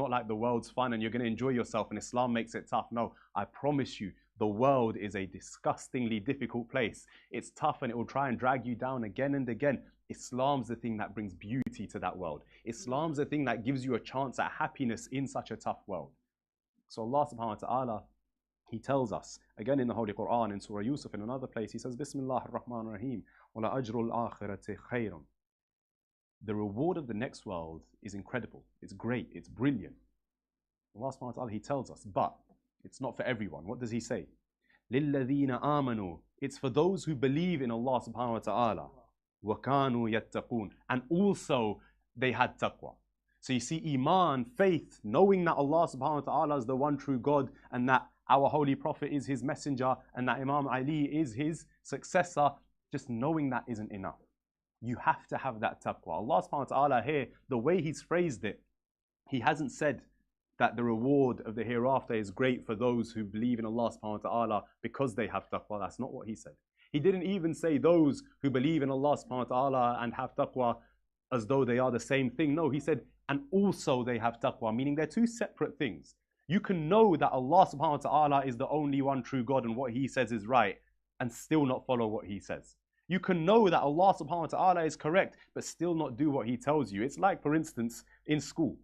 not like the world's fun and you're going to enjoy yourself and Islam makes it tough. No, I promise you, the world is a disgustingly difficult place. It's tough and it will try and drag you down again and again. Islam's the thing that brings beauty to that world. Islam's the thing that gives you a chance at happiness in such a tough world. So Allah subhanahu wa ta'ala, He tells us, again in the Holy Quran, in Surah Yusuf, in another place, He says, Bismillah ar-Rahman ar-Rahim, وَلَا أَجْرُ الْآخِرَةِ خَيْرٌ. The reward of the next world is incredible. It's great. It's brilliant. Allah subhanahu wa ta'ala, He tells us, but it's not for everyone. What does He say? لِلَّذِينَ آمَنُوا. It's for those who believe in Allah subhanahu wa ta'ala. وَكَانُوا يَتَّقُونَ. And also they had taqwa. So you see, Iman, faith, knowing that Allah subhanahu wa ta'ala is the one true God and that our Holy Prophet is His messenger and that Imam Ali is His successor, just knowing that isn't enough. You have to have that taqwa. Allah subhanahu wa ta'ala here, the way He's phrased it, He hasn't said that the reward of the hereafter is great for those who believe in Allah subhanahu wa ta'ala because they have taqwa. That's not what He said. He didn't even say those who believe in Allah subhanahu wa ta'ala and have taqwa as though they are the same thing. No, He said, and also they have taqwa, meaning they're two separate things. You can know that Allah subhanahu wa ta'ala is the only one true God and what He says is right and still not follow what He says. You can know that Allah subhanahu wa ta'ala is correct but still not do what He tells you. It's like, for instance, in school.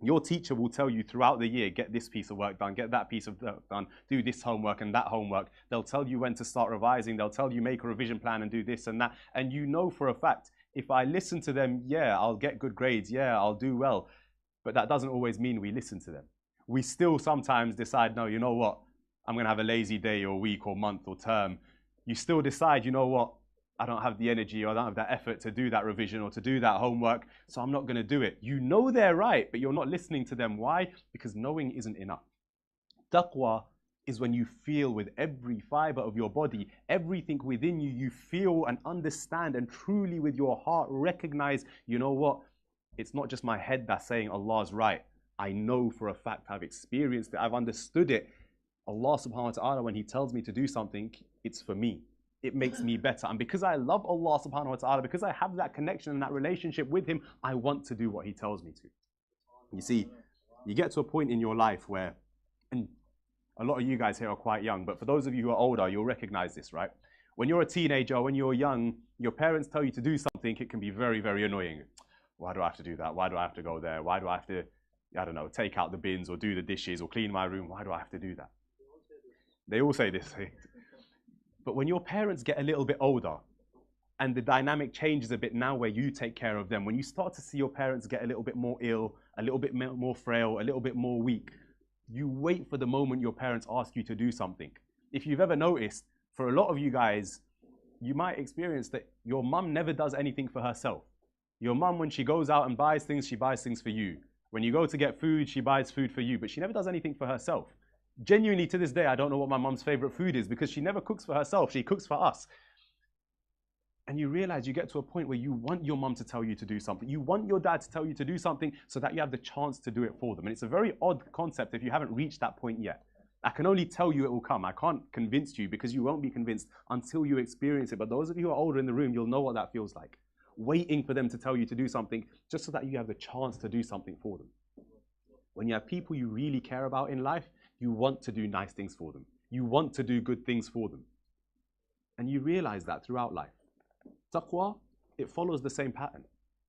Your teacher will tell you throughout the year, get this piece of work done, get that piece of work done, do this homework and that homework. They'll tell you when to start revising. They'll tell you make a revision plan and do this and that. And you know for a fact, if I listen to them, yeah, I'll get good grades. Yeah, I'll do well. But that doesn't always mean we listen to them. We still sometimes decide, no, you know what? I'm going to have a lazy day or week or month or term. You still decide, you know what? I don't have the energy or I don't have that effort to do that revision or to do that homework, so I'm not going to do it. You know they're right, but you're not listening to them. Why? Because knowing isn't enough. Taqwa is when you feel with every fiber of your body, everything within you, you feel and understand and truly with your heart recognize, you know what? It's not just my head that's saying Allah's right. I know for a fact, I've experienced it, I've understood it. Allah subhanahu wa ta'ala, when He tells me to do something, it's for me. It makes me better. And because I love Allah subhanahu wa ta'ala, because I have that connection and that relationship with Him, I want to do what He tells me to. You see, you get to a point in your life where, and a lot of you guys here are quite young, but for those of you who are older, you'll recognize this, right? When you're a teenager, when you're young, your parents tell you to do something, it can be very, very annoying. Why do I have to do that? Why do I have to go there? Why do I have to, I don't know, take out the bins or do the dishes or clean my room? Why do I have to do that? They all say this. But when your parents get a little bit older and the dynamic changes a bit now where you take care of them, when you start to see your parents get a little bit more ill, a little bit more frail, a little bit more weak, you wait for the moment your parents ask you to do something. If you've ever noticed, for a lot of you guys, you might experience that your mum never does anything for herself. Your mum, when she goes out and buys things, she buys things for you. When you go to get food, she buys food for you, but she never does anything for herself. Genuinely, to this day, I don't know what my mum's favorite food is because she never cooks for herself. She cooks for us. And you realize you get to a point where you want your mum to tell you to do something. You want your dad to tell you to do something so that you have the chance to do it for them. And it's a very odd concept if you haven't reached that point yet. I can only tell you it will come. I can't convince you because you won't be convinced until you experience it. But those of you who are older in the room, you'll know what that feels like. Waiting for them to tell you to do something just so that you have the chance to do something for them. When you have people you really care about in life, you want to do nice things for them. You want to do good things for them. And you realize that throughout life. Taqwa, it follows the same pattern.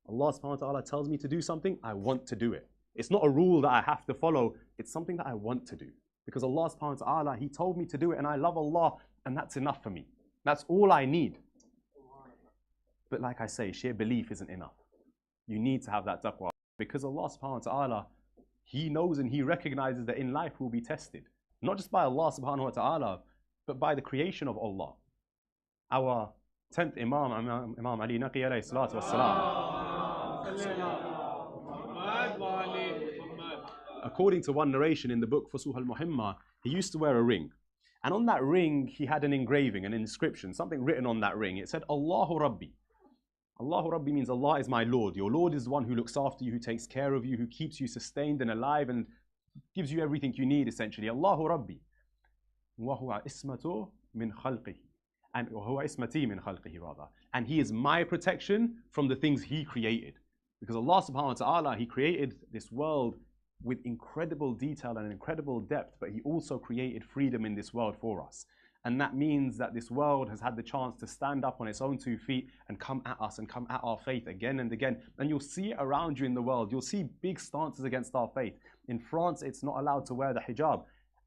Allah subhanahu wa ta'ala tells me to do something, I want to do it. It's not a rule that I have to follow, it's something that I want to do. Because Allah subhanahu wa ta'ala, He told me to do it and I love Allah and that's enough for me. That's all I need. But like I say, sheer belief isn't enough. You need to have that taqwa. Because Allah subhanahu wa ta'ala, He knows and He recognizes that in life we'll be tested. Not just by Allah subhanahu wa ta'ala, but by the creation of Allah. Our 10th Imam, Imam Ali Taqi A.S, according to one narration in the book Fusuh al-Muhimma, he used to wear a ring. And on that ring, he had an engraving, an inscription, something written on that ring. It said, Allahu Rabbi. Allahu Rabbi means Allah is my Lord. Your Lord is the one who looks after you, who takes care of you, who keeps you sustained and alive and gives you everything you need, essentially. Allahu Rabbi. Wa huwa ismatu min khalqihi. And huwa ismati min khalqihi, rather. And He is my protection from the things He created. Because Allah subhanahu wa ta'ala, He created this world with incredible detail and incredible depth, but he also created freedom in this world for us. And that means that this world has had the chance to stand up on its own 2 feet and come at us and come at our faith again and again. And you'll see it around you in the world. You'll see big stances against our faith. In France, it's not allowed to wear the hijab.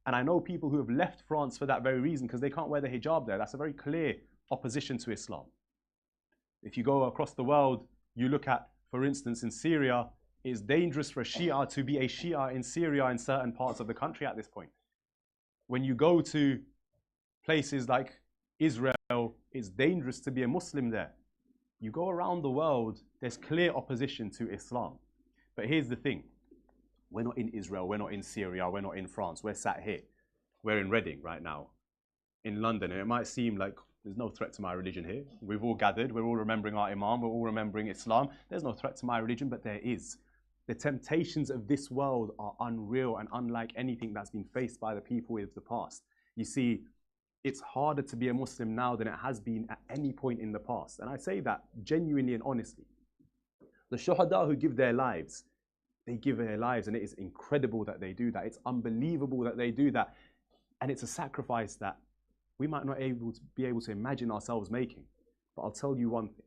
And I know people who have left France for that very reason, because they can't wear the hijab there. That's a very clear opposition to Islam. If you go across the world, you look at, for instance, in Syria, it's dangerous for a Shia to be a Shia in Syria in certain parts of the country at this point. When you go to places like Israel, it's dangerous to be a Muslim there. You go around the world, there's clear opposition to Islam. But here's the thing. We're not in Israel, we're not in Syria, we're not in France. We're sat here. We're in Reading right now, in London. And it might seem like there's no threat to my religion here. We've all gathered, we're all remembering our Imam, we're all remembering Islam. There's no threat to my religion, but there is. The temptations of this world are unreal and unlike anything that's been faced by the people of the past. You see, it's harder to be a Muslim now than it has been at any point in the past. And I say that genuinely and honestly. The shuhada who give their lives, they give their lives, and it is incredible that they do that. It's unbelievable that they do that. And it's a sacrifice that we might not be able to imagine ourselves making. But I'll tell you one thing.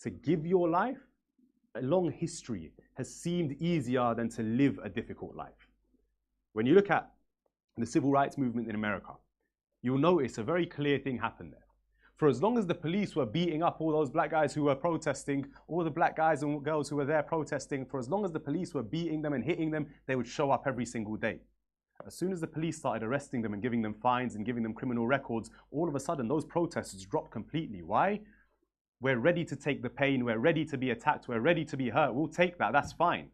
To give your life, a long history has seemed easier than to live a difficult life. When you look at the civil rights movement in America, you'll notice a very clear thing happened there. For as long as the police were beating up all those black guys who were protesting, all the black guys and girls who were there protesting, for as long as the police were beating them and hitting them, they would show up every single day. As soon as the police started arresting them and giving them fines and giving them criminal records, all of a sudden those protests dropped completely. Why? We're ready to take the pain, we're ready to be attacked, we're ready to be hurt. We'll take that, that's fine.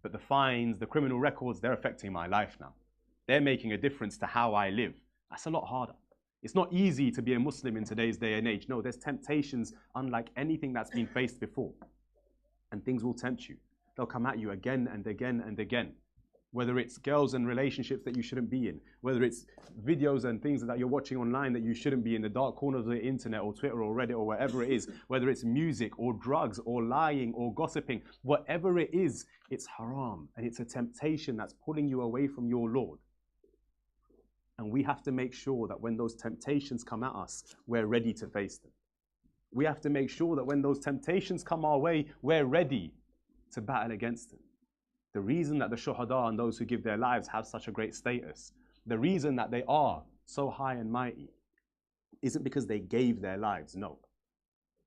But the fines, the criminal records, they're affecting my life now. They're making a difference to how I live. That's a lot harder. It's not easy to be a Muslim in today's day and age. No, there's temptations unlike anything that's been faced before. And things will tempt you. They'll come at you again and again and again. Whether it's girls and relationships that you shouldn't be in, whether it's videos and things that you're watching online that you shouldn't be in the dark corners of the internet or Twitter or Reddit or wherever it is, whether it's music or drugs or lying or gossiping, whatever it is, it's haram and it's a temptation that's pulling you away from your Lord. And we have to make sure that when those temptations come at us, we're ready to face them. We have to make sure that when those temptations come our way, we're ready to battle against them. The reason that the shuhada and those who give their lives have such a great status, the reason that they are so high and mighty, isn't because they gave their lives, no.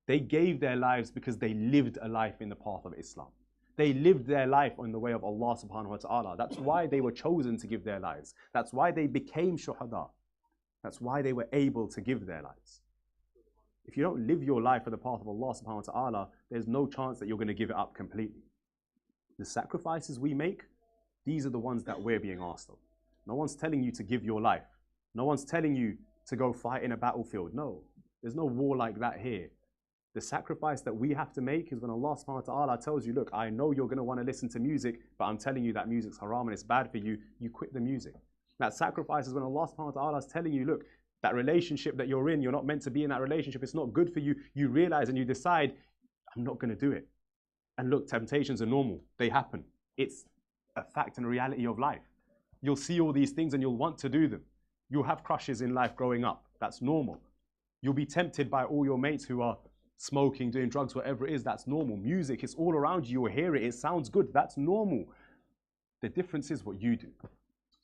They gave their lives because they lived a life in the path of Islam. They lived their life in the way of Allah subhanahu wa ta'ala. That's why they were chosen to give their lives. That's why they became shuhada. That's why they were able to give their lives. If you don't live your life for the path of Allah subhanahu wa ta'ala, there's no chance that you're going to give it up completely. The sacrifices we make, these are the ones that we're being asked of. No one's telling you to give your life. No one's telling you to go fight in a battlefield. No, there's no war like that here. The sacrifice that we have to make is when Allah subhanahu wa ta'ala tells you, look, I know you're going to want to listen to music, but I'm telling you that music's haram and it's bad for you. You quit the music. That sacrifice is when Allah subhanahu wa ta'ala is telling you, look, that relationship that you're in, you're not meant to be in that relationship. It's not good for you. You realize and you decide, I'm not going to do it. And look, temptations are normal. They happen. It's a fact and a reality of life. You'll see all these things and you'll want to do them. You'll have crushes in life growing up. That's normal. You'll be tempted by all your mates who are smoking, doing drugs, whatever it is. That's normal. Music, it's all around you. You'll hear it. It sounds good. That's normal. The difference is what you do.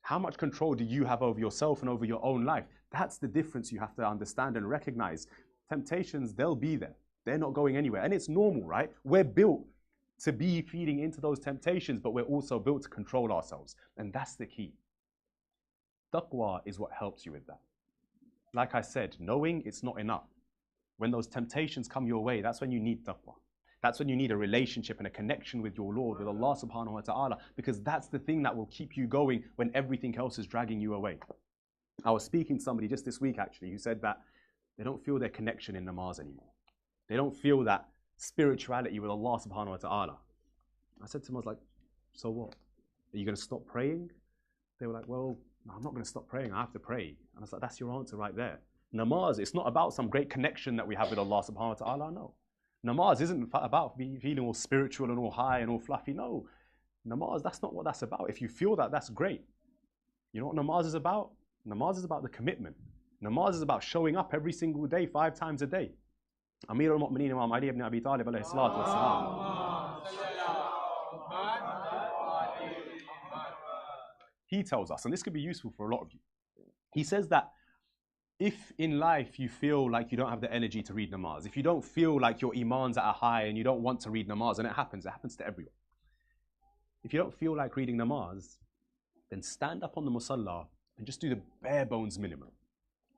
How much control do you have over yourself and over your own life? That's the difference you have to understand and recognize. Temptations, they'll be there. They're not going anywhere. And it's normal, right? We're built to be feeding into those temptations, but we're also built to control ourselves. And that's the key. Taqwa is what helps you with that. Like I said, knowing it's not enough. When those temptations come your way, that's when you need taqwa. That's when you need a relationship and a connection with your Lord, with Allah subhanahu wa ta'ala, because that's the thing that will keep you going when everything else is dragging you away. I was speaking to somebody just this week actually who said that they don't feel their connection in namaz anymore. They don't feel that spirituality with Allah subhanahu wa ta'ala. I said to them, I was like, so what? Are you going to stop praying? They were like, well, no, I'm not going to stop praying. I have to pray. And I was like, that's your answer right there. Namaz, it's not about some great connection that we have with Allah subhanahu wa ta'ala, no. Namaz isn't about feeling all spiritual and all high and all fluffy, no. Namaz, that's not what that's about. If you feel that, that's great. You know what namaz is about? Namaz is about the commitment. Namaz is about showing up every single day, 5 times a day. Amir al-Mu'mineen Imam Ali ibn Abi Talib alayhi salatu wassalam. He tells us, and this could be useful for a lot of you. He says that if in life you feel like you don't have the energy to read namaz, if you don't feel like your iman's at a high and you don't want to read namaz, and it happens to everyone. If you don't feel like reading namaz, then stand up on the musalla and just do the bare bones minimum.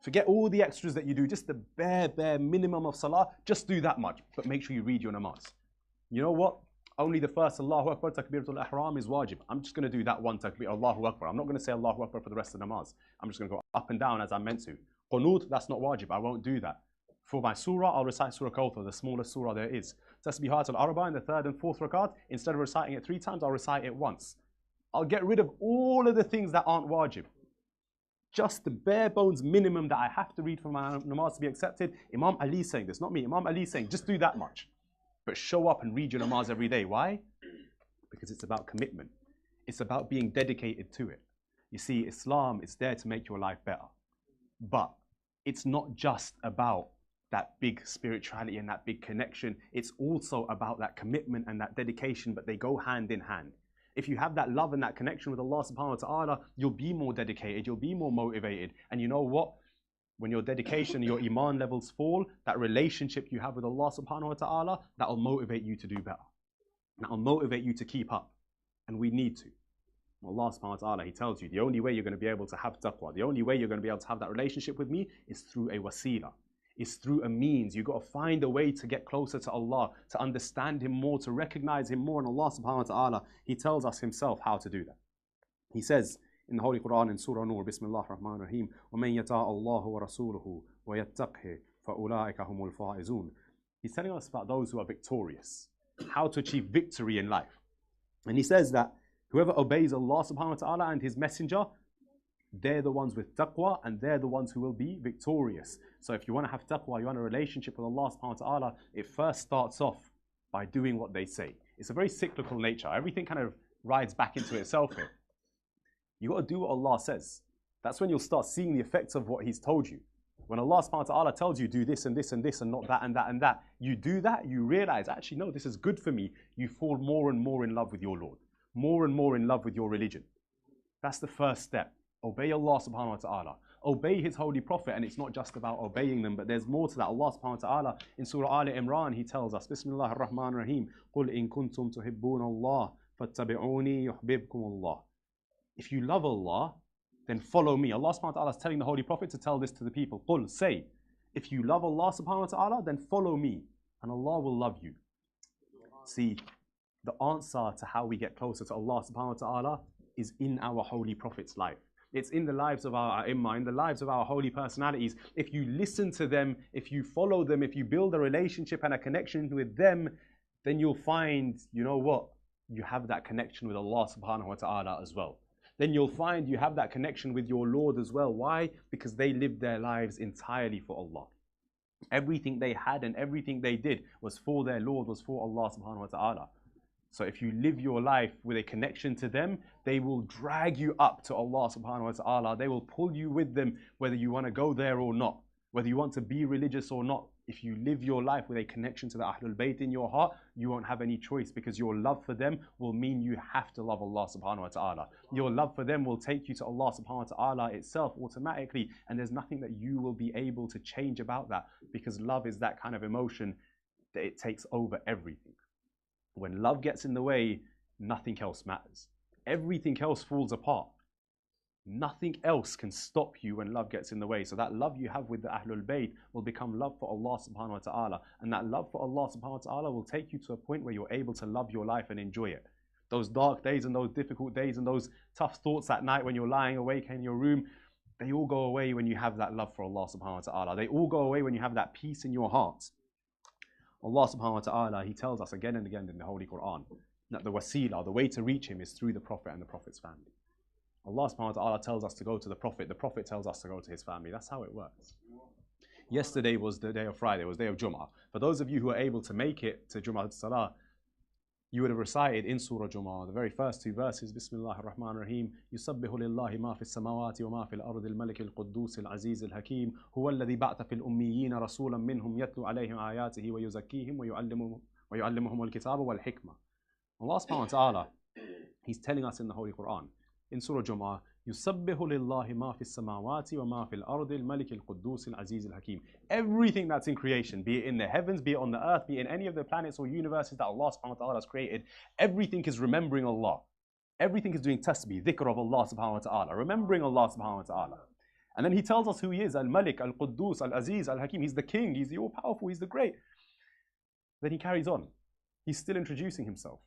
Forget all the extras that you do, just the bare minimum of salah, just do that much, but make sure you read your namaz. You know what? Only the first Allahu Akbar, Takbiratul Ihram is wajib. I'm just going to do that one takbir, Allahu Akbar. I'm not going to say Allahu Akbar for the rest of the namaz. I'm just going to go up and down as I'm meant to. Qunut, that's not wajib. I won't do that. For my surah, I'll recite Surah Kawthar, the smallest surah there is. Tasbihat al-Arba in the 3rd and 4th rakat, instead of reciting it 3 times, I'll recite it once. I'll get rid of all of the things that aren't wajib. Just the bare bones minimum that I have to read for my namaz to be accepted. Imam Ali saying this, not me. Imam Ali saying, just do that much. But show up and read your namaz every day. Why? Because it's about commitment. It's about being dedicated to it. You see, Islam is there to make your life better. But it's not just about that big spirituality and that big connection. It's also about that commitment and that dedication, but they go hand in hand. If you have that love and that connection with Allah subhanahu wa ta'ala, you'll be more dedicated, you'll be more motivated. And you know what? When your dedication, your iman levels fall, that relationship you have with Allah subhanahu wa ta'ala, that'll motivate you to do better. That'll motivate you to keep up. And we need to. Allah subhanahu wa ta'ala, He tells you, the only way you're going to be able to have taqwa, the only way you're going to be able to have that relationship with me is through a wasila. It's through a means. You've got to find a way to get closer to Allah, to understand Him more, to recognize Him more. And Allah subhanahu wa ta'ala, He tells us Himself how to do that. He says in the Holy Quran in Surah Nur, Bismillah ar-Rahman ar-Rahim, وَمَنْ يَتَعَ اللَّهُ وَرَسُولُهُ وَيَتَّقْهِ فَأُولَٰئِكَ هُمُ الْفَائِزُونَ. He's telling us about those who are victorious, how to achieve victory in life. And He says that whoever obeys Allah subhanahu wa ta'ala and His messenger, they're the ones with taqwa and they're the ones who will be victorious. So if you want to have taqwa, you want a relationship with Allah subhanahu wa ta'ala, it first starts off by doing what they say. It's a very cyclical nature. Everything kind of rides back into itself here. You got to do what Allah says. That's when you'll start seeing the effects of what He's told you. When Allah subhanahu wa ta'ala tells you do this and this and this and not that and that and that, you do that, you realize, actually, no, this is good for me. You fall more and more in love with your Lord, more and more in love with your religion. That's the first step. Obey Allah subhanahu wa ta'ala. Obey His holy prophet, and it's not just about obeying them, but there's more to that. Allah subhanahu wa ta'ala in Surah Al Imran, He tells us, Bismillah ar-Rahman ar-Rahim, قُلْ إِن كُنْتُمْ تُحِبُّونَ اللَّهَ فَاتَّبِعُونِي يُحْبِبْكُمُ اللَّهِ. If you love Allah, then follow me. Allah subhanahu wa ta'ala is telling the holy prophet to tell this to the people. Qul, say, if you love Allah subhanahu wa ta'ala, then follow me, and Allah will love you. See, the answer to how we get closer to Allah subhanahu wa ta'ala is in our holy prophet's life. It's in the lives of our A'immah, in the lives of our holy personalities. If you listen to them, if you follow them, if you build a relationship and a connection with them, then you'll find, you know what? You have that connection with Allah subhanahu wa ta'ala as well. Then you'll find you have that connection with your Lord as well. Why? Because they lived their lives entirely for Allah. Everything they had and everything they did was for their Lord, was for Allah subhanahu wa ta'ala. So if you live your life with a connection to them, they will drag you up to Allah subhanahu wa ta'ala. They will pull you with them, whether you want to go there or not, whether you want to be religious or not. If you live your life with a connection to the Ahlul Bayt in your heart, you won't have any choice, because your love for them will mean you have to love Allah subhanahu wa ta'ala. Your love for them will take you to Allah subhanahu wa ta'ala itself automatically, and there's nothing that you will be able to change about that, because love is that kind of emotion that it takes over everything. When love gets in the way, nothing else matters. Everything else falls apart. Nothing else can stop you when love gets in the way. So that love you have with the Ahlul Bayt will become love for Allah subhanahu wa ta'ala. And that love for Allah subhanahu wa ta'ala will take you to a point where you're able to love your life and enjoy it. Those dark days and those difficult days and those tough thoughts at night when you're lying awake in your room, they all go away when you have that love for Allah subhanahu wa ta'ala. They all go away when you have that peace in your heart. Allah subhanahu wa ta'ala, He tells us again and again in the Holy Quran that the wasila, the way to reach Him, is through the Prophet and the Prophet's family. Allah subhanahu wa ta'ala tells us to go to the Prophet tells us to go to his family. That's how it works. Yesterday was the day of Friday, it was the day of Jum'ah. For those of you who are able to make it to Jum'ah Salah, you would have recited in Surah Jumu'ah, the very first two verses, Bismillah ar-Rahman ar-Rahim, يُسَبِّحُ لِلَّهِ مَا فِي السَّمَاوَاتِ وَمَا فِي الْأَرْضِ الْمَلِكِ الْقُدُّوسِ الْعَزِيزِ الْحَكِيمِ هُوَ الَّذِي بَعْثَ فِي الْأُمِّيِّينَ رَسُولًا مِّنْهُمْ يَتْلُو عَلَيْهِمْ آيَاتِهِ وَيُزَكِّيهِمْ وَيُعَلِّمُهُمُ الْكِتَابَ وَالْحِكْمَةَ. Allah subhanahu wa ta'ala, He's telling us in the Holy Quran, in Surah Jumu'ah, يُسَبِّحُ لِلَّهِ مَا فِي السَّمَاوَاتِ وَمَا فِي الْأَرْضِ الْمَلِكِ الْقُدُّوسِ الْعَزِيزِ الْحَكِيمِ. Everything that's in creation, be it in the heavens, be it on the earth, be it in any of the planets or universes that Allah subhanahu wa ta'ala has created, everything is remembering Allah. Everything is doing tasbih, dhikr of Allah subhanahu wa ta'ala, remembering Allah subhanahu wa ta'ala. And then He tells us who He is, Al-Malik, Al-Quddus, Al-Aziz, Al-Hakim. He's the King, He's the all-powerful, He's the great. Then He carries on. He's still introducing Himself.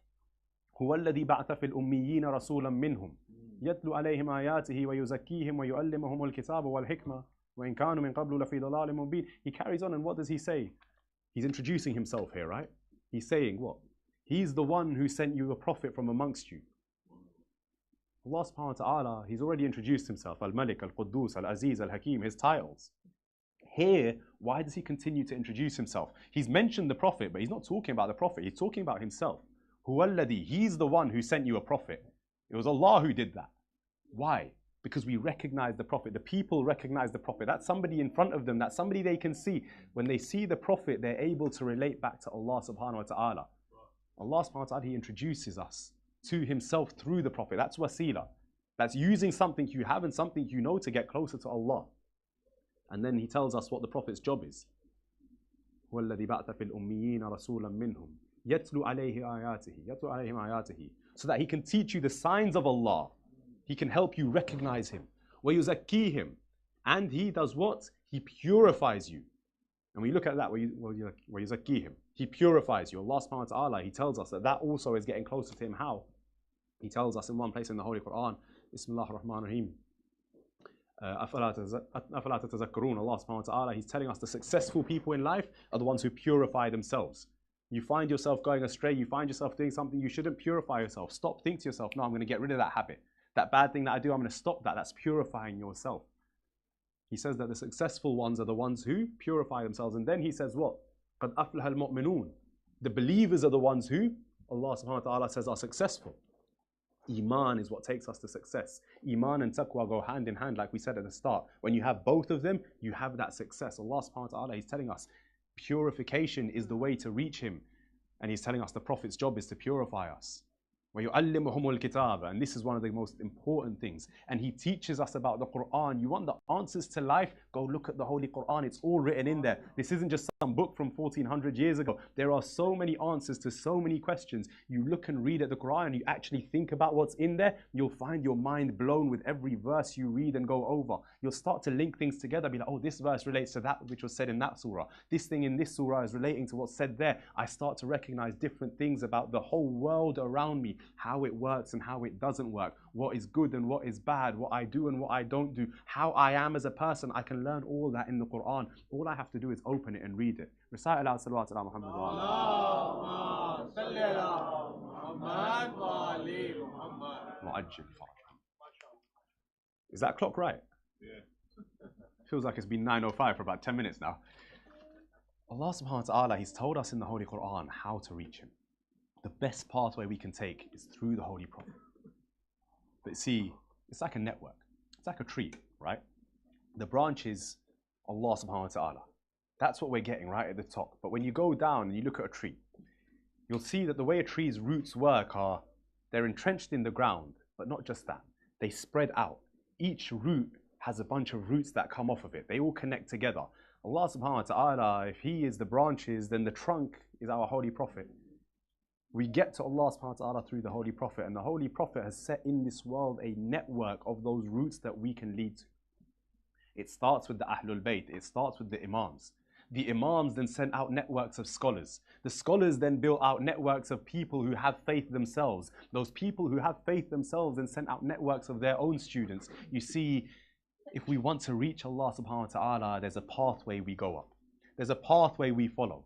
هو الذي بعث في الأميين رسولا منهم يتلو عليهم آياته ويزكيهم ويعلمهم الكتاب والحكمة وإن كانوا من قبل لفي ضلال مبين. He carries on, and what does He say? He's introducing Himself here, right? He's saying what? He's the one who sent you a prophet from amongst you. Allah subhanahu wa ta'ala, He's already introduced Himself, Al-Malik, Al-Quddus, Al-Aziz, Al-Hakim, His titles. Here, why does He continue to introduce Himself? He's mentioned the prophet, but He's not talking about the prophet, He's talking about Himself. Huwalladhi, He's the one who sent you a prophet. It was Allah who did that. Why? Because we recognize the prophet. The people recognize the prophet. That's somebody in front of them. That's somebody they can see. When they see the prophet, they're able to relate back to Allah subhanahu wa ta'ala. Allah subhanahu wa ta'ala, He introduces us to Himself through the prophet. That's wasila. That's using something you have and something you know to get closer to Allah. And then He tells us what the prophet's job is. وَالَّذِي بَعْثَ فِي الْأُمِّيِّينَ رَسُولًا مِّنْهُمْ يَتْلُو عَلَيْهِ آيَاتِهِ so that He can teach you the signs of Allah. He can help you recognize Him. وَيُزَكِّيهِمْ, and He does what? He purifies you. And we look at that, وَيُزَكِّيهِمْ, He purifies you. Allah subhanahu wa ta'ala, He tells us that that also is getting closer to Him. How? He tells us in one place in the Holy Quran, Bismillah ar-Rahman ar-Rahim, أَفَلَا تَتَذَكَّرُونَ. Allah subhanahu wa ta'ala, He's telling us the successful people in life are the ones who purify themselves. You find yourself going astray, you find yourself doing something you shouldn't, purify yourself. Stop, think to yourself, no, I'm going to get rid of that habit. That bad thing that I do, I'm going to stop that. That's purifying yourself. He says that the successful ones are the ones who purify themselves. And then He says what? قَدْ أَفْلَحَ الْمُؤْمِنُونَ. The believers are the ones who, Allah subhanahu wa ta'ala says, are successful. Iman is what takes us to success. Iman and taqwa go hand in hand, like we said at the start. When you have both of them, you have that success. Allah subhanahu wa ta'ala, He's telling us, purification is the way to reach Him. And He's telling us the Prophet's job is to purify us. وَيُعَلِّمُهُمُ الْكِتَابَ, and this is one of the most important things. And He teaches us about the Quran. You want the answers to life? Go look at the Holy Quran. It's all written in there. This isn't just some book from 1400 years ago. There are so many answers to so many questions. You look and read at the Quran and you actually think about what's in there, you'll find your mind blown with every verse you read and go over. You'll start to link things together, be like, oh, this verse relates to that which was said in that surah. This thing in this surah is relating to what's said there. I start to recognize different things about the whole world around me, how it works and how it doesn't work, what is good and what is bad, what I do and what I don't do, how I am as a person. I can learn all that in the Quran. All I have to do is open it and read it. Recite aloud salawat ala Muhammad wa ala Mu'ajjil faraj. Is that clock right? Yeah. Feels like it's been 9:05 for about 10 minutes now. Allah subhanahu wa ta'ala, He's told us in the Holy Quran how to reach Him. The best pathway we can take is through the Holy Prophet. But see, it's like a network. It's like a tree, right? The branch is Allah subhanahu wa ta'ala. That's what we're getting right at the top. But when you go down and you look at a tree, you'll see that the way a tree's roots work are, they're entrenched in the ground, but not just that. They spread out. Each root has a bunch of roots that come off of it. They all connect together. Allah subhanahu wa ta'ala, if He is the branches, then the trunk is our Holy Prophet. We get to Allah subhanahu wa ta'ala through the Holy Prophet, and the Holy Prophet has set in this world a network of those roots that we can lead to. It starts with the Ahlul Bayt, it starts with the Imams. The Imams then sent out networks of scholars. The scholars then built out networks of people who have faith themselves. Those people who have faith themselves then sent out networks of their own students. You see, if we want to reach Allah subhanahu wa ta'ala, there's a pathway we go up. There's a pathway we follow.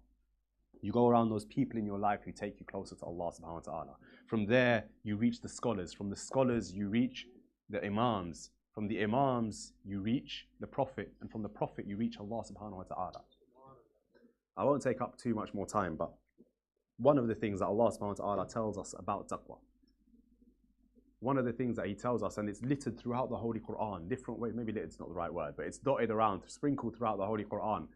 You go around those people in your life who take you closer to Allah subhanahu wa ta'ala. From there, you reach the scholars. From the scholars, you reach the Imams. From the Imams, you reach the Prophet. And from the Prophet, you reach Allah subhanahu wa ta'ala. I won't take up too much more time, but one of the things that Allah subhanahu wa ta'ala tells us about taqwa, one of the things that He tells us, and it's littered throughout the Holy Quran, different ways, maybe littered is not the right word, but it's dotted around, sprinkled throughout the Holy Quran,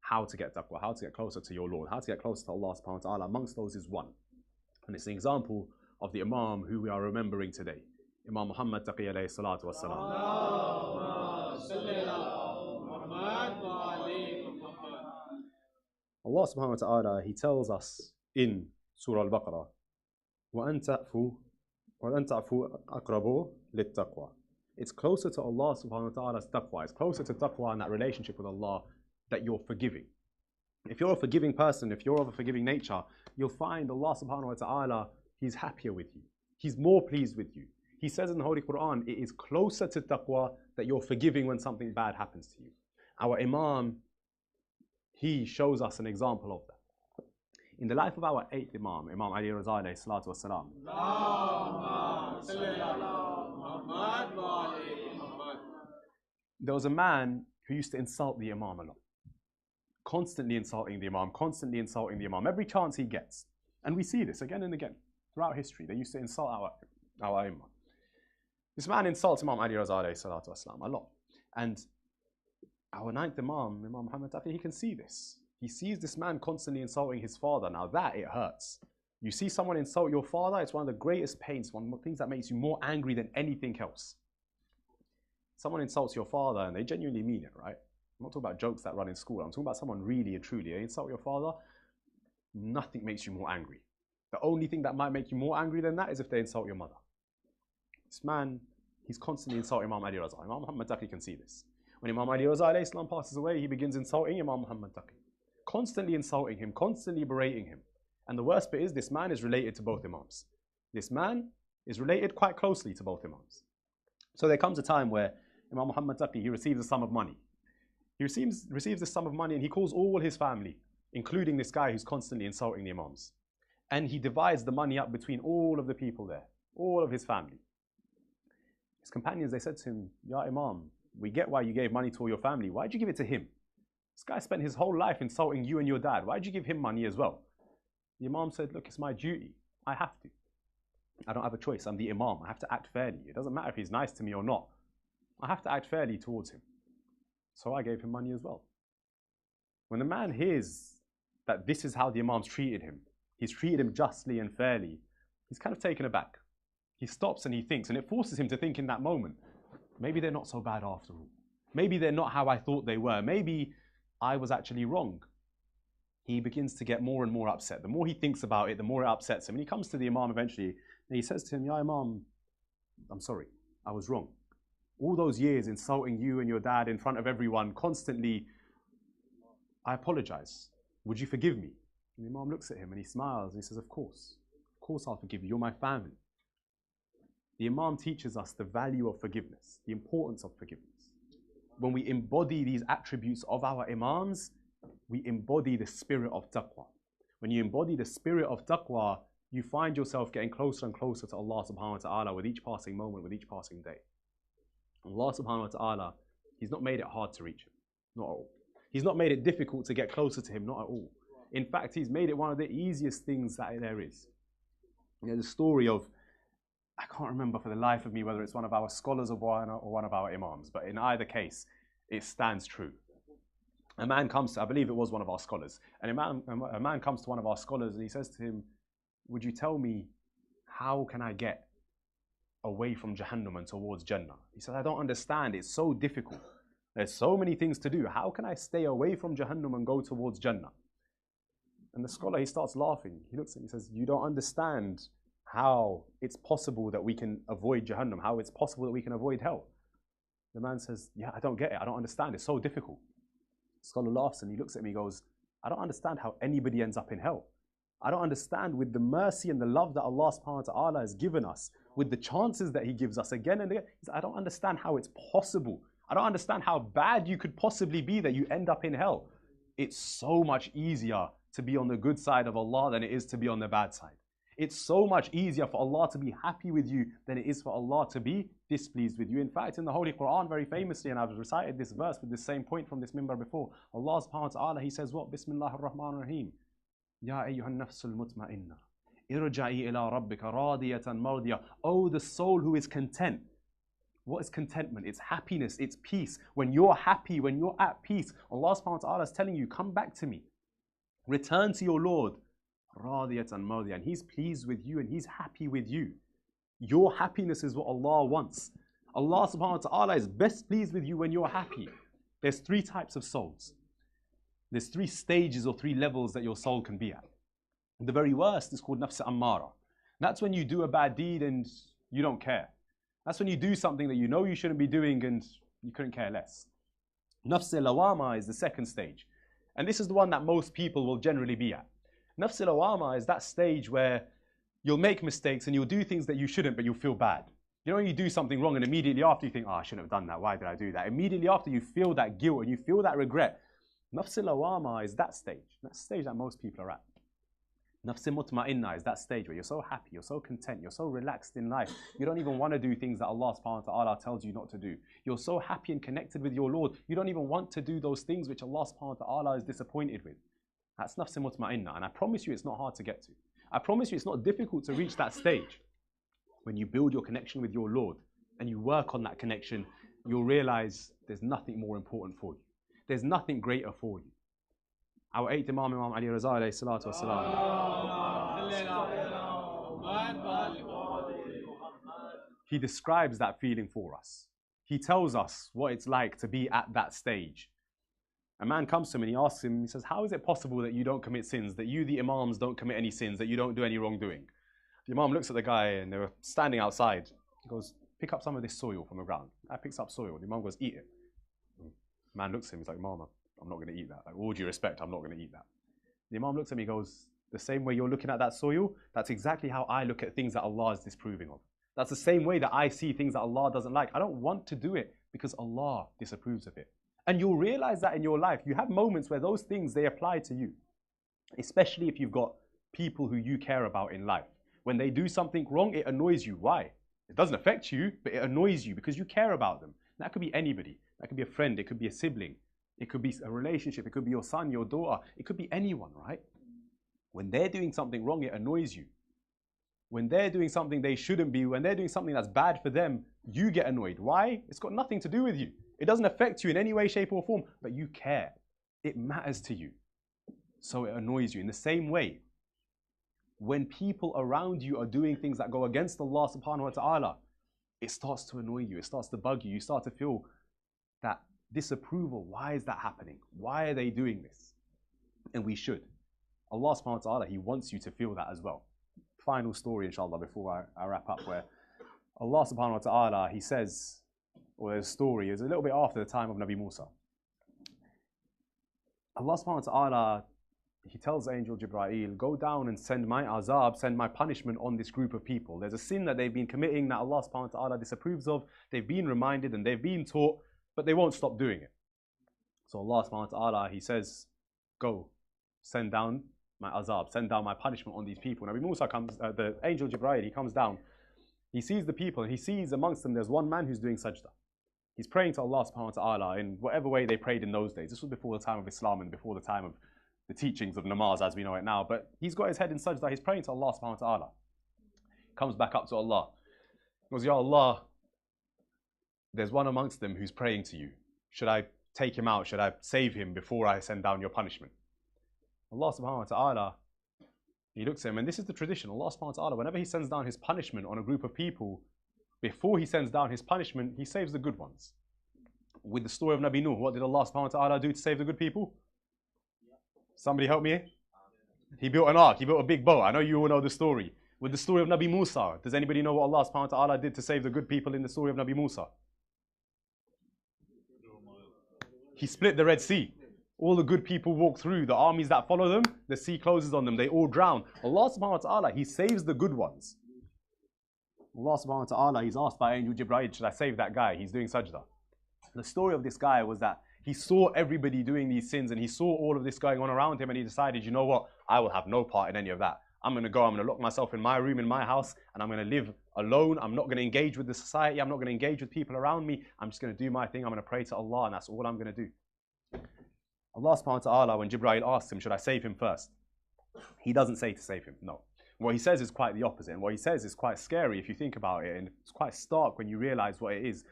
how to get taqwa, how to get closer to your Lord, how to get closer to Allah subhanahu wa ta'ala. Amongst those is one. And it's an example of the Imam who we are remembering today, Imam Muhammad Taqi A.S. Allah subhanahu wa ta'ala, He tells us in Surah Al-Baqarah, وَأَن تَعْفُوا أَقْرَبُوا لِلتَّقْوَى. It's closer to Allah subhanahu wa ta'ala's taqwa. It's closer to taqwa and that relationship with Allah that you're forgiving. If you're a forgiving person, if you're of a forgiving nature, you'll find Allah subhanahu wa ta'ala, He's happier with you. He's more pleased with you. He says in the Holy Quran, it is closer to taqwa that you're forgiving when something bad happens to you. Our Imam, he shows us an example of that. In the life of our 8th Imam, Imam Ali Raza alayhi salatu wasalam, there was a man who used to insult the Imam a lot. Constantly insulting the Imam, constantly insulting the Imam, every chance he gets. And we see this again and again throughout history. They used to insult our Imam. This man insults Imam Ali Raza alayhi salatu wasalam a lot. And our 9th Imam, Imam Muhammad Taqi, he can see this. He sees this man constantly insulting his father. Now that, it hurts. You see someone insult your father, it's one of the greatest pains, one of the things that makes you more angry than anything else. Someone insults your father and they genuinely mean it, right? I'm not talking about jokes that run in school. I'm talking about someone really and truly. They insult your father, nothing makes you more angry. The only thing that might make you more angry than that is if they insult your mother. This man, he's constantly insulting Imam Ali Raza. Imam Muhammad Taqi can see this. When Imam Ali Raza alayhi salam passes away, he begins insulting Imam Muhammad Taqi. Constantly insulting him, constantly berating him. And the worst bit is, this man is related to both Imams. This man is related quite closely to both Imams. So there comes a time where Imam Muhammad Taqi, he receives a sum of money. He receives this sum of money and he calls all his family, including this guy who's constantly insulting the Imams. And he divides the money up between all of the people there, all of his family. His companions, they said to him, Ya Imam, we get why you gave money to all your family. Why did you give it to him? This guy spent his whole life insulting you and your dad. Why did you give him money as well? The Imam said, look, it's my duty. I have to. I don't have a choice. I'm the Imam. I have to act fairly. It doesn't matter if he's nice to me or not. I have to act fairly towards him. So I gave him money as well. When the man hears that this is how the Imam's treated him, he's treated him justly and fairly, he's kind of taken aback. He stops and he thinks, and it forces him to think in that moment, maybe they're not so bad after all. Maybe they're not how I thought they were. Maybe I was actually wrong. He begins to get more and more upset. The more he thinks about it, the more it upsets him. And he comes to the Imam eventually, and he says to him, Ya Imam, I'm sorry, I was wrong. All those years insulting you and your dad in front of everyone, constantly, I apologize. Would you forgive me? And the Imam looks at him and he smiles and he says, of course I'll forgive you. You're my family. The Imam teaches us the value of forgiveness, the importance of forgiveness. When we embody these attributes of our Imams, we embody the spirit of taqwa. When you embody the spirit of taqwa, you find yourself getting closer and closer to Allah subhanahu wa ta'ala with each passing moment, with each passing day. Allah subhanahu wa ta'ala, He's not made it hard to reach Him, not at all. He's not made it difficult to get closer to Him, not at all. In fact, He's made it one of the easiest things that there is. There's a story of, I can't remember for the life of me whether it's one of our scholars or one of our Imams, but in either case, it stands true. A man comes to, I believe it was one of our scholars, and a man comes to one of our scholars and he says to him, would you tell me, how can I get away from Jahannam and towards Jannah? He said, I don't understand, it's so difficult. There's so many things to do. How can I stay away from Jahannam and go towards Jannah? And the scholar, he starts laughing. He looks at me and says, you don't understand how it's possible that we can avoid Jahannam, how it's possible that we can avoid hell. The man says, yeah, I don't get it. I don't understand. It's so difficult. The scholar laughs and he looks at me and goes, I don't understand how anybody ends up in hell. I don't understand, with the mercy and the love that Allah subhanahu wa ta'ala has given us, with the chances that He gives us again and again, I don't understand how it's possible. I don't understand how bad you could possibly be that you end up in hell. It's so much easier to be on the good side of Allah than it is to be on the bad side. It's so much easier for Allah to be happy with you than it is for Allah to be displeased with you. In fact, in the Holy Quran, very famously, and I've recited this verse with the same point from this minbar before, Allah subhanahu wa ta'ala, He says what? Bismillahir Rahmanir Rahim. Ya ayyuhan nafsul mutma'inna. Irja'i ila rabbika radiyatan mardiya. Oh, the soul who is content. What is contentment? It's happiness, it's peace. When you're happy, when you're at peace, Allah subhanahu wa ta'ala is telling you, come back to me. Return to your Lord. Radiyatan mardiya. And He's pleased with you and He's happy with you. Your happiness is what Allah wants. Allah subhanahu wa ta'ala is best pleased with you when you're happy. There's three types of souls. There's three stages or three levels that your soul can be at. The very worst is called nafs ammara. That's when you do a bad deed and you don't care. That's when you do something that you know you shouldn't be doing and you couldn't care less. Nafs lawama is the second stage. And this is the one that most people will generally be at. Nafs lawama is that stage where you'll make mistakes and you'll do things that you shouldn't, but you'll feel bad. You know, when you do something wrong and immediately after you think, oh, I shouldn't have done that. Why did I do that? Immediately after you feel that guilt and you feel that regret. Nafs lawama is that stage. That stage that most people are at. Nafs mutma'inna is that stage where you're so happy, you're so content, you're so relaxed in life. You don't even want to do things that Allah subhanahu wa ta'ala tells you not to do. You're so happy and connected with your Lord, you don't even want to do those things which Allah subhanahu wa ta'ala is disappointed with. That's nafs mutma'inna. And I promise you it's not hard to get to. I promise you it's not difficult to reach that stage. When you build your connection with your Lord and you work on that connection, you'll realize there's nothing more important for you. There's nothing greater for you. Our 8th Imam, Imam Ali Raza alayhi salatu wasalam, he describes that feeling for us. He tells us what it's like to be at that stage. A man comes to him and he asks him, he says, how is it possible that you don't commit sins, that you, the Imams, don't commit any sins, that you don't do any wrongdoing? The Imam looks at the guy and they were standing outside. He goes, pick up some of this soil from the ground. I picks up soil. The Imam goes, eat it. The man looks at him, he's like, Mama, I'm not going to eat that. Like, all due respect, I'm not going to eat that. The Imam looks at me, he goes, the same way you're looking at that soil, that's exactly how I look at things that Allah is disapproving of. That's the same way that I see things that Allah doesn't like. I don't want to do it because Allah disapproves of it. And you'll realize that in your life. You have moments where those things, they apply to you. Especially if you've got people who you care about in life. When they do something wrong, it annoys you. Why? It doesn't affect you, but it annoys you because you care about them. That could be anybody. That could be a friend. It could be a sibling. It could be a relationship. It could be your son, your daughter. It could be anyone, right? When they're doing something wrong, it annoys you. When they're doing something they shouldn't be, when they're doing something that's bad for them, you get annoyed. Why? It's got nothing to do with you. It doesn't affect you in any way, shape, or form, but you care. It matters to you. So it annoys you. In the same way, when people around you are doing things that go against Allah subhanahu wa ta'ala, it starts to annoy you. It starts to bug you. You start to feel that disapproval. Why is that happening? Why are they doing this? And we should. Allah subhanahu wa ta'ala, He wants you to feel that as well. Final story, inshallah, before I wrap up, where Allah subhanahu wa ta'ala, He says, or there's a story, it's a little bit after the time of Nabi Musa. Allah subhanahu wa ta'ala, He tells Angel Jibreel, go down and send my azab, send my punishment on this group of people. There's a sin that they've been committing that Allah subhanahu wa ta'ala disapproves of. They've been reminded and they've been taught, but they won't stop doing it. So Allah subhanahu wa ta'ala, He says, go, send down my azab, send down my punishment on these people. Nabi Musa comes, the angel Jibreel, he comes down. He sees the people and he sees amongst them there's one man who's doing sajda. He's praying to Allah subhanahu wa ta'ala in whatever way they prayed in those days. This was before the time of Islam and before the time of the teachings of namaz as we know it now. But he's got his head in sajda, he's praying to Allah subhanahu wa ta'ala. Comes back up to Allah. He goes, Ya Allah, there's one amongst them who's praying to you. Should I take him out? Should I save him before I send down your punishment? Allah subhanahu wa ta'ala, He looks at him, and this is the tradition. Allah subhanahu wa ta'ala, whenever He sends down His punishment on a group of people, before He sends down His punishment, He saves the good ones. With the story of Nabi Nuh, what did Allah subhanahu wa ta'ala do to save the good people? Somebody help me? He built an ark, He built a big boat. I know you all know the story. With the story of Nabi Musa, does anybody know what Allah subhanahu wa ta'ala did to save the good people in the story of Nabi Musa? He split the Red Sea. All the good people walk through. The armies that follow them, the sea closes on them. They all drown. Allah subhanahu wa ta'ala, He saves the good ones. Allah subhanahu wa ta'ala, He's asked by Angel Jibreel, should I save that guy? He's doing sajda. The story of this guy was that he saw everybody doing these sins and he saw all of this going on around him and he decided, you know what? I will have no part in any of that. I'm going to lock myself in my room, in my house, and I'm going to live alone. I'm not going to engage with the society. I'm not going to engage with people around me. I'm just going to do my thing. I'm going to pray to Allah, and that's all I'm going to do. Allah subhanahu wa ta'ala, when Jibreel asked him, should I save him first? He doesn't say to save him, no. What he says is quite the opposite. And what he says is quite scary if you think about it. And it's quite stark when you realize what it is.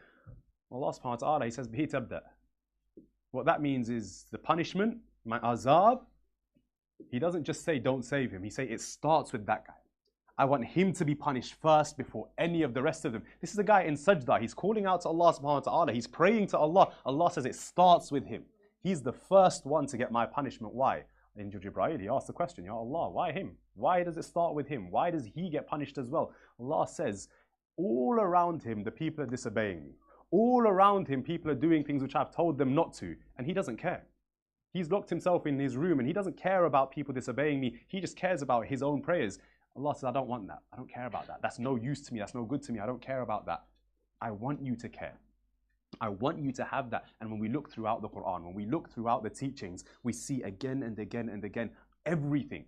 Allah subhanahu wa ta'ala, he says, Bihi tabda. What that means is the punishment, my azab. He doesn't just say don't save him. He says it starts with that guy. I want him to be punished first before any of the rest of them. This is a guy in sajda. He's calling out to Allah subhanahu wa ta'ala. He's praying to Allah. Allah says it starts with him. He's the first one to get my punishment. Why? In Jibreel, he asked the question, Ya Allah, why him? Why does it start with him? Why does he get punished as well? Allah says, all around him, the people are disobeying me. All around him, people are doing things which I've told them not to. And he doesn't care. He's locked himself in his room and he doesn't care about people disobeying me. He just cares about his own prayers. Allah says, I don't want that. I don't care about that. That's no use to me. That's no good to me. I don't care about that. I want you to care. I want you to have that. And when we look throughout the Quran, when we look throughout the teachings, we see again and again and again, everything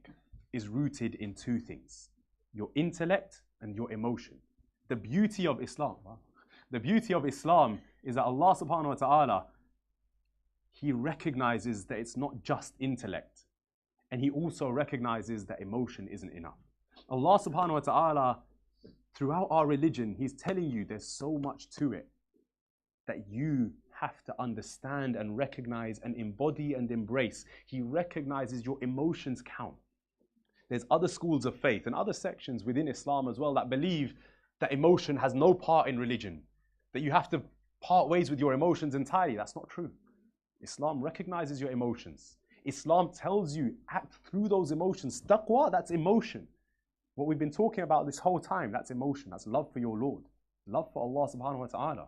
is rooted in two things: your intellect and your emotion. The beauty of Islam, the beauty of Islam is that Allah subhanahu wa ta'ala, He recognizes that it's not just intellect. And He also recognizes that emotion isn't enough. Allah subhanahu wa ta'ala, throughout our religion, He's telling you there's so much to it that you have to understand and recognize and embody and embrace. He recognizes your emotions count. There's other schools of faith and other sections within Islam as well that believe that emotion has no part in religion, that you have to part ways with your emotions entirely. That's not true. Islam recognizes your emotions. Islam tells you, act through those emotions. Taqwa, that's emotion. What we've been talking about this whole time, that's emotion. That's love for your Lord. Love for Allah subhanahu wa ta'ala.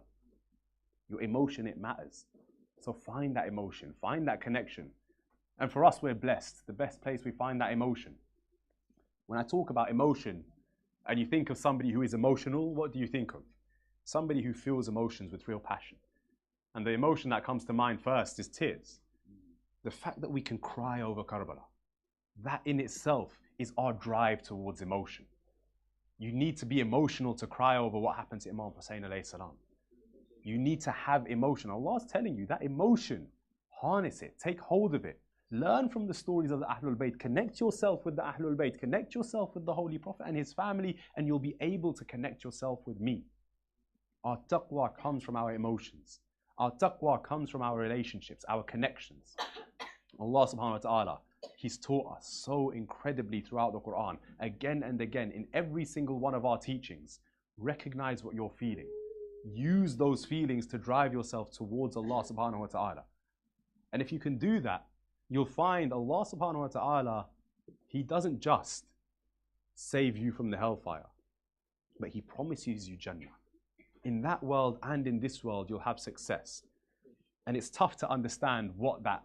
Your emotion, it matters. So find that emotion, find that connection. And for us, we're blessed. The best place we find that emotion. When I talk about emotion, and you think of somebody who is emotional, what do you think of? Somebody who feels emotions with real passion. And the emotion that comes to mind first is tears. The fact that we can cry over Karbala, that in itself is our drive towards emotion. You need to be emotional to cry over what happened to Imam Hussein alayhi salam. You need to have emotion. Allah's telling you that emotion, harness it, take hold of it. Learn from the stories of the Ahlul Bayt. Connect yourself with the Ahlul Bayt. Connect yourself with the Holy Prophet and his family, and you'll be able to connect yourself with me. Our taqwa comes from our emotions. Our taqwa comes from our relationships, our connections. Allah subhanahu wa ta'ala, He's taught us so incredibly throughout the Quran, again and again, in every single one of our teachings. Recognize what you're feeling. Use those feelings to drive yourself towards Allah subhanahu wa ta'ala. And if you can do that, you'll find Allah subhanahu wa ta'ala, He doesn't just save you from the hellfire, but He promises you Jannah. In that world and in this world, you'll have success. And it's tough to understand what that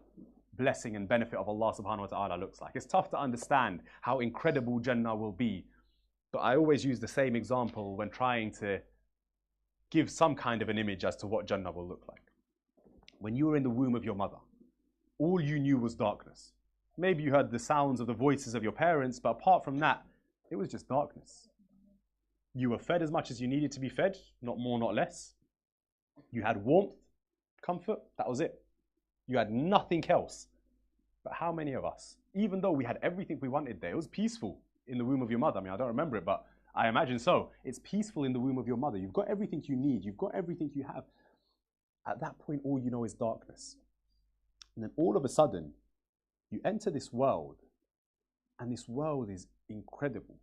blessing and benefit of Allah subhanahu wa ta'ala looks like. It's tough to understand how incredible Jannah will be. But I always use the same example when trying to give some kind of an image as to what Jannah will look like. When you were in the womb of your mother, all you knew was darkness. Maybe you heard the sounds of the voices of your parents, but apart from that, it was just darkness. You were fed as much as you needed to be fed, not more, not less. You had warmth, comfort, that was it. You had nothing else. But how many of us, even though we had everything we wanted there, it was peaceful in the womb of your mother. I mean, I don't remember it, but I imagine so. It's peaceful in the womb of your mother. You've got everything you need. You've got everything you have. At that point, all you know is darkness. And then all of a sudden, you enter this world, and this world is incredible.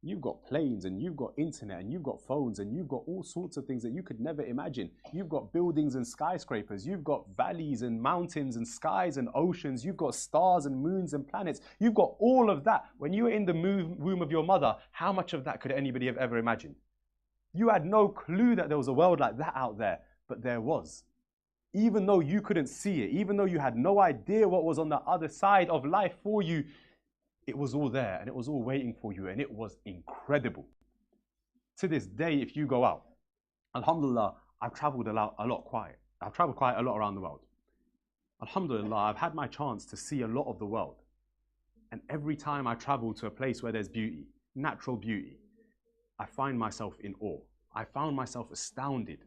You've got planes, and you've got internet, and you've got phones, and you've got all sorts of things that you could never imagine. You've got buildings and skyscrapers. You've got valleys and mountains and skies and oceans. You've got stars and moons and planets. You've got all of that. When you were in the womb of your mother, how much of that could anybody have ever imagined? You had no clue that there was a world like that out there, but there was. Even though you couldn't see it, even though you had no idea what was on the other side of life for you, it was all there and it was all waiting for you, and it was incredible. To this day, if you go out, alhamdulillah, I've traveled a lot quiet. I've traveled quite a lot around the world. Alhamdulillah, I've had my chance to see a lot of the world. And every time I travel to a place where there's beauty, natural beauty, I find myself in awe. I found myself astounded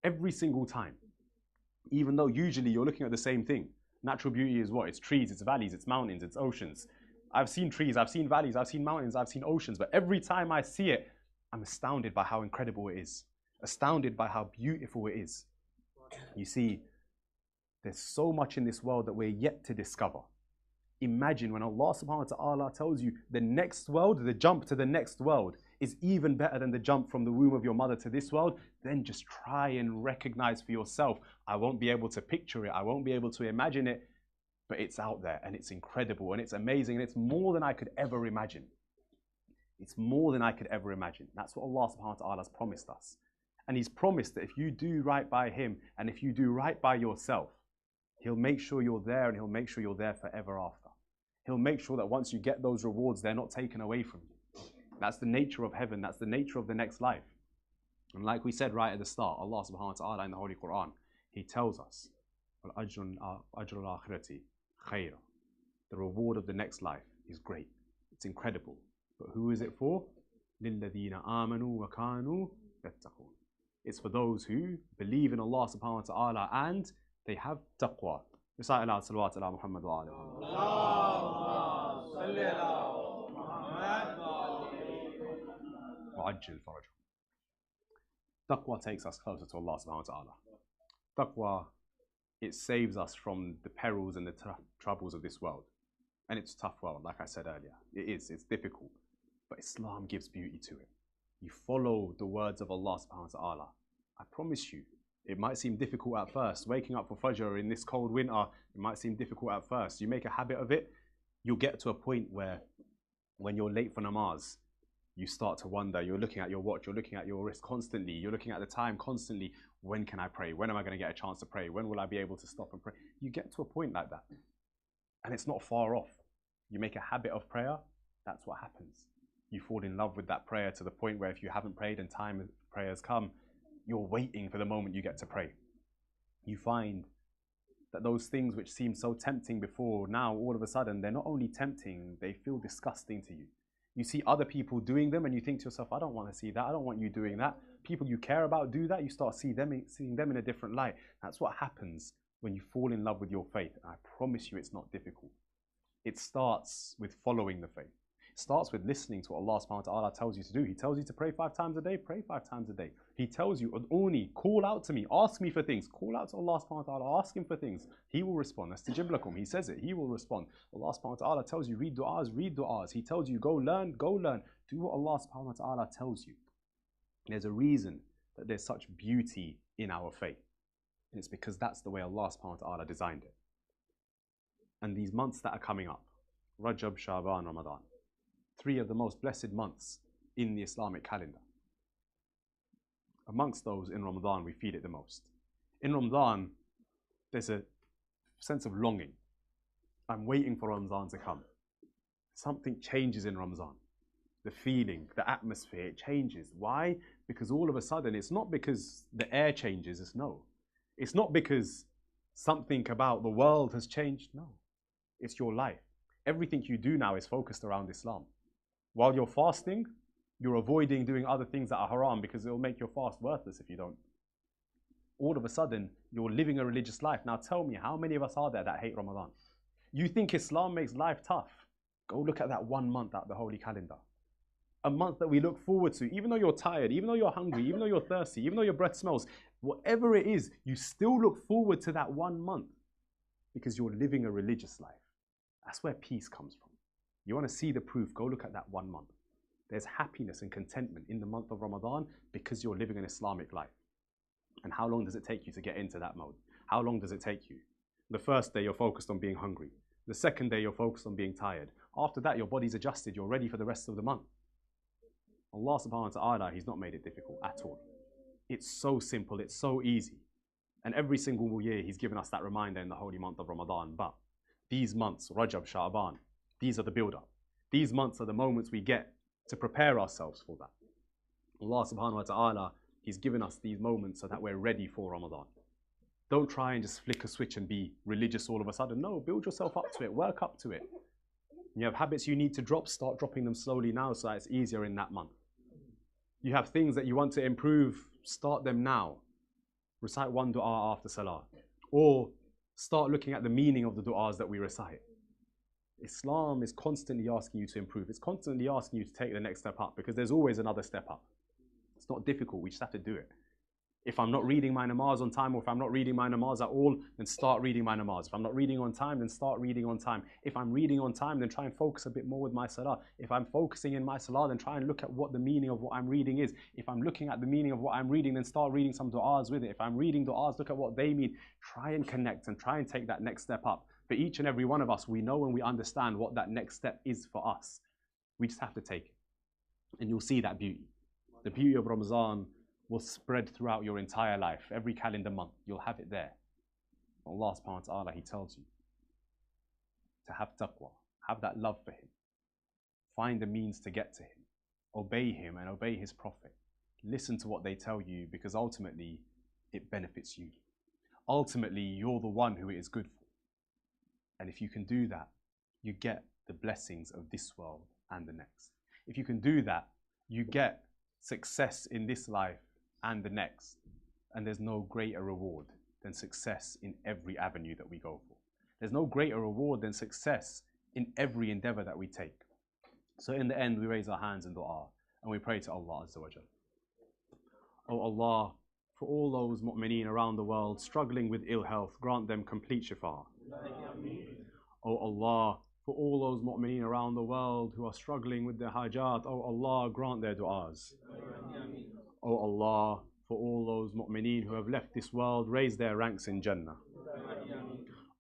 every single time. Even though usually you're looking at the same thing. Natural beauty is what? It's trees, it's valleys, it's mountains, it's oceans. I've seen trees, I've seen valleys, I've seen mountains, I've seen oceans, but every time I see it, I'm astounded by how incredible it is, astounded by how beautiful it is. You see, there's so much in this world that we're yet to discover. Imagine when Allah subhanahu wa ta'ala tells you the next world, the jump to the next world is even better than the jump from the womb of your mother to this world, then just try and recognize for yourself. I won't be able to picture it, I won't be able to imagine it, but it's out there and it's incredible and it's amazing and it's more than I could ever imagine. It's more than I could ever imagine. That's what Allah subhanahu wa ta'ala has promised us. And He's promised that if you do right by Him and if you do right by yourself, He'll make sure you're there and He'll make sure you're there forever after. He'll make sure that once you get those rewards, they're not taken away from you. That's the nature of heaven. That's the nature of the next life. And like we said right at the start, Allah subhanahu wa ta'ala in the Holy Quran, He tells us, "Ajrul akhirati khayra." The reward of the next life is great. It's incredible. But who is it for? لِلَّذِينَ آمَنُوا وَكَانُوا يَتَّقُونَ. It's for those who believe in Allah subhanahu wa ta'ala and they have taqwa. Recite aloud salawat ala Muhammad wa ala وعجل فرجهم. Taqwa takes us closer to Allah subhanahu wa ta'ala. Taqwa, it saves us from the perils and the troubles of this world. And it's a tough world, like I said earlier. It's difficult. But Islam gives beauty to it. You follow the words of Allah subhanahu wa ta'ala. I promise you, it might seem difficult at first. Waking up for Fajr in this cold winter, it might seem difficult at first. You make a habit of it, you'll get to a point where when you're late for namaz, you start to wonder, you're looking at your watch, you're looking at your wrist constantly, you're looking at the time constantly. When can I pray? When am I going to get a chance to pray? When will I be able to stop and pray? You get to a point like that. And it's not far off. You make a habit of prayer, that's what happens. You fall in love with that prayer to the point where if you haven't prayed and time prayers come, you're waiting for the moment you get to pray. You find that those things which seemed so tempting before, now all of a sudden, they're not only tempting, they feel disgusting to you. You see other people doing them and you think to yourself, I don't want to see that, I don't want you doing that. People you care about do that, you start seeing them in a different light. That's what happens when you fall in love with your faith. And I promise you it's not difficult. It starts with following the faith. It starts with listening to what Allah subhanahu wa ta'ala tells you to do. He tells you to pray 5 times a day, pray 5 times a day. He tells you, Ud'uni, call out to me, ask me for things. Call out to Allah subhanahu wa ta'ala, ask Him for things. He will respond. That's tajib lakum. He says it, He will respond. Allah subhanahu wa ta'ala tells you, read du'as. He tells you, go learn. Do what Allah subhanahu wa ta'ala tells you. There's a reason that there's such beauty in our faith. And it's because that's the way Allah subhanahu wa ta'ala designed it. And these months that are coming up, Rajab, Shaban, Ramadan, 3 of the most blessed months in the Islamic calendar. Amongst those in Ramadan, we feel it the most. In Ramadan, there's a sense of longing. I'm waiting for Ramadan to come. Something changes in Ramadan. The feeling, the atmosphere, it changes. Why? Because all of a sudden, it's not because the air changes, it's not because something about the world has changed, no. It's your life. Everything you do now is focused around Islam. While you're fasting, you're avoiding doing other things that are haram because it'll make your fast worthless if you don't. All of a sudden, you're living a religious life. Now tell me, how many of us are there that hate Ramadan? You think Islam makes life tough? Go look at that 1 month out of the holy calendar. A month that we look forward to, even though you're tired, even though you're hungry, even though you're thirsty, even though your breath smells, whatever it is, you still look forward to that 1 month because you're living a religious life. That's where peace comes from. You want to see the proof, go look at that 1 month. There's happiness and contentment in the month of Ramadan because you're living an Islamic life. And how long does it take you to get into that mode? How long does it take you? The first day you're focused on being hungry. The second day you're focused on being tired. After that your body's adjusted, you're ready for the rest of the month. Allah subhanahu wa ta'ala, He's not made it difficult at all. It's so simple, it's so easy. And every single year He's given us that reminder in the holy month of Ramadan. But these months, Rajab, Sha'ban, these are the build-up. These months are the moments we get to prepare ourselves for that. Allah subhanahu wa ta'ala, He's given us these moments so that we're ready for Ramadan. Don't try and just flick a switch and be religious all of a sudden. No, build yourself up to it, work up to it. You have habits you need to drop, start dropping them slowly now so that it's easier in that month. You have things that you want to improve, start them now. Recite 1 dua after salah. Or start looking at the meaning of the du'as that we recite. Islam is constantly asking you to improve. It's constantly asking you to take the next step up, because there's always another step up. It's not difficult, we just have to do it. If I'm not reading my namaz on time, or if I'm not reading my namaz at all, then start reading my namaz. If I'm not reading on time, then start reading on time. If I'm reading on time, then try and focus a bit more with my salah. If I'm focusing in my salah, then try and look at what the meaning of what I'm reading is. If I'm looking at the meaning of what I'm reading, then start reading some du'as with it. If I'm reading du'as, look at what they mean. Try and connect and try and take that next step up. For each and every one of us, we know and we understand what that next step is for us. We just have to take it. And you'll see that beauty. The beauty of Ramadan will spread throughout your entire life. Every calendar month, you'll have it there. Allah subhanahu wa ta'ala, He tells you to have taqwa, have that love for Him. Find the means to get to Him. Obey Him and obey His Prophet. Listen to what they tell you, because ultimately, it benefits you. Ultimately, you're the one who it is good for. And if you can do that, you get the blessings of this world and the next. If you can do that, you get success in this life and the next. And there's no greater reward than success in every avenue that we go for. There's no greater reward than success in every endeavor that we take. So in the end, we raise our hands in dua and we pray to Allah Azza wa Jal. Oh Allah, for all those mu'mineen around the world struggling with ill health, grant them complete shifa. Oh Allah, for all those mu'mineen around the world who are struggling with their hajat, oh Allah, grant their du'as. Oh Allah, for all those mu'mineen who have left this world, raise their ranks in Jannah.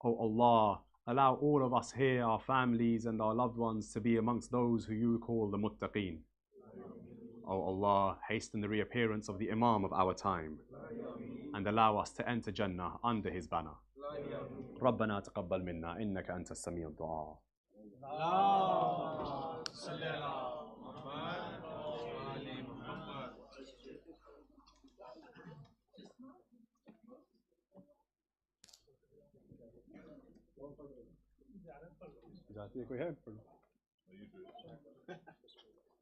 Oh Allah, allow all of us here, our families and our loved ones, to be amongst those who you call the muttaqeen. Oh Allah, hasten the reappearance of the Imam of our time and allow us to enter Jannah under his banner. ربنا تقبل منا إنك أنت السميع الدعاء.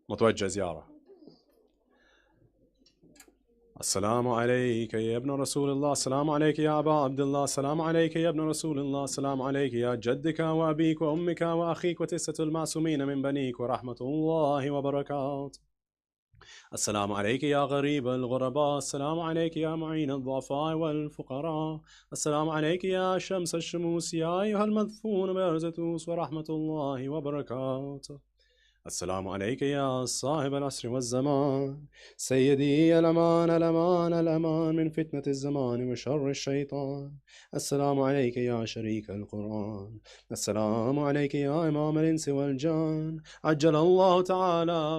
متوجه زيارة. السلام عليك يا ابن رسول الله، السلام عليك يا أبا عبد الله، السلام عليك يا ابن رسول الله، السلام عليك يا جدك وأبيك وأمك وأخيك وتسة المعصومين من بنيك ورحمة الله وبركاته. السلام عليك يا غريب الغرباء، السلام عليك يا معين الضعفاء والفقراء، السلام عليك يا شمس الشموس، يا أيها المدفون بأرزتوس ورحمة الله وبركاته. السلام عليك يا صاحب العصر والزمان، سيدي الأمان الأمان الأمان من فتنة الزمان وشر الشيطان. السلام عليك يا شريك القرآن، السلام عليك يا إمام الإنس والجان، عجل الله تعالى